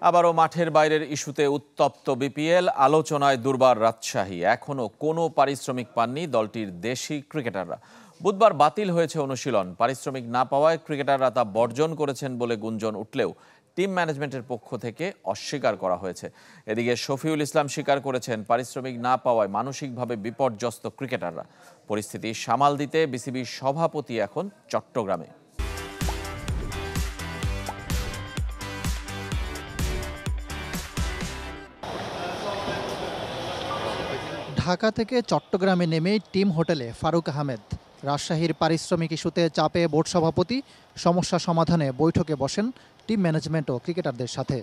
আবারও মাঠের বাইরের ইস্যুতে উত্তপ্ত বিপিএল, আলোচনায় দুর্বার রাজশাহী। এখনও কোনো পারিশ্রমিক পাননি দলটির দেশি ক্রিকেটাররা। বুধবার বাতিল হয়েছে অনুশীলন। পারিশ্রমিক না পাওয়ায় ক্রিকেটাররা তা বর্জন করেছেন বলে গুঞ্জন উঠলেও টিম ম্যানেজমেন্টের পক্ষ থেকে অস্বীকার করা হয়েছে। এদিকে শফিউল ইসলাম স্বীকার করেছেন, পারিশ্রমিক না পাওয়ায় মানসিকভাবে বিপর্যস্ত ক্রিকেটাররা। পরিস্থিতি সামাল দিতে বিসিবির সভাপতি এখন চট্টগ্রামে। ঢাকা থেকে চট্টগ্রামে নেমে টিম হোটেলে ফারুক আহমেদ। রাজশাহীর পারিশ্রমিক ইস্যুতে চাপে বোর্ড সভাপতি, সমস্যা সমাধানে বৈঠকে বসেন টিম ম্যানেজমেন্ট ও ক্রিকেটারদের সাথে।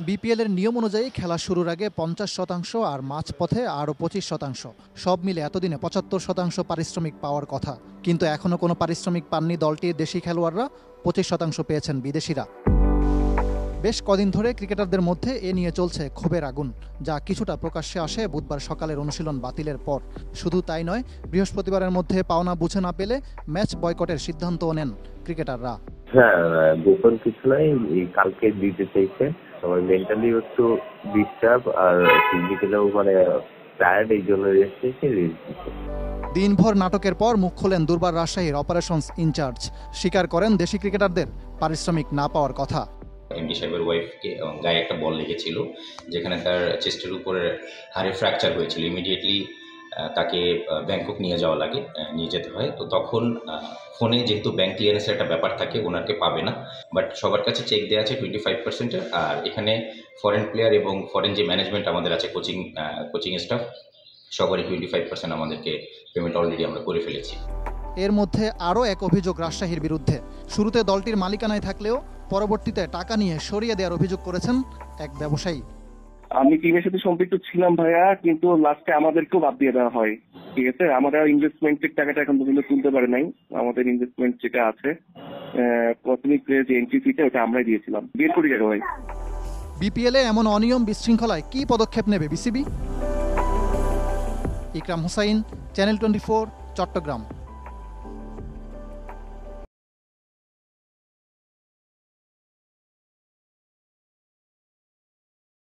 বিপিএলের নিয়ম অনুযায়ী খেলা শুরুর আগে 50% আর মাঝপথে আরও 25%, সব মিলে এতদিনে 75% পারিশ্রমিক পাওয়ার কথা। কিন্তু এখনও কোনো পারিশ্রমিক পাননি দলটির দেশি খেলোয়াড়রা, 25% পেয়েছেন বিদেশিরা। বেশ কদিন ধরে ক্রিকেটারদের মধ্যে এ নিয়ে চলছে ক্ষোভের আগুন, যা কিছুটা প্রকাশ্যে আসে বুধবার সকালের অনুশীলন বাতিলের পর। শুধু তাই নয়, বৃহস্পতিবারের মধ্যে পাওনা বুঝে না পেলে ম্যাচ বয়কটের সিদ্ধান্তও নেন ক্রিকেটাররা। হ্যাঁ, গোপন কিছু নাই, কালকে দিতে চাইছে। সবাই মেন্টালি একটু ডিস্টার্ব আর ফিজিক্যালিও টায়ার্ড, এই জন্য রেস্ট নিচ্ছে। দিনভর নাটকের পর মুখ খোলেন দুর্বার রাজশাহীর অপারেশনস ইনচার্জ। স্বীকার করেন দেশি ক্রিকেটারদের পারিশ্রমিক না পাওয়ার কথা। এমডি সাহেবের ওয়াইফকে গায়ে একটা বল লেগেছিল, যেখানে তার চেস্টের উপরে হাড়ে ফ্র্যাকচার হয়েছিল। ইমিডিয়েটলি তাকে ব্যাংকক নিয়ে যেতে হয়। তো তখন ফোনে যেহেতু ব্যাংক ক্লিয়ারেন্সের একটা ব্যাপার থাকে, ওনাকে পাবে না, বাট সবার কাছে চেক দেওয়া আছে 25%। আর এখানে ফরেন প্লেয়ার এবং ফরেন যে ম্যানেজমেন্ট আমাদের আছে, কোচিং স্টাফ, সবারই 25% আমাদেরকে পেমেন্ট অলরেডি আমরা করে ফেলেছি। এর মধ্যে আরও এক অভিযোগ রাজশাহীর বিরুদ্ধে। শুরুতে দলটির মালিকানায় থাকলেও পরবর্তীতে টাকা নিয়ে সরিয়ে দেওয়ার অভিযোগ করেছেন এক ব্যবসায়ী। আমি টিমের সাথে সম্পৃক্ত ছিলাম ভাইয়া, কিন্তু লাস্টে আমাদেরকেও বাদ দিয়ে দেওয়া হয়। ঠিক আছে, আমরা ইনভেস্টমেন্টের টাকাটা এখন পর্যন্ত তুলতে পারে নাই। আমাদের ইনভেস্টমেন্ট যেটা আছে, প্রাথমিক যে এন্ট্রি ফিটা, ওটা আমরাই দিয়েছিলাম। 1.5 কোটি টাকা ভাই। বিপিএলে এমন অনিয়ম বিশৃঙ্খলায় কি পদক্ষেপ নেবে বিসিবি? ইকরাম হোসাইন, চ্যানেল 24, চট্টগ্রাম।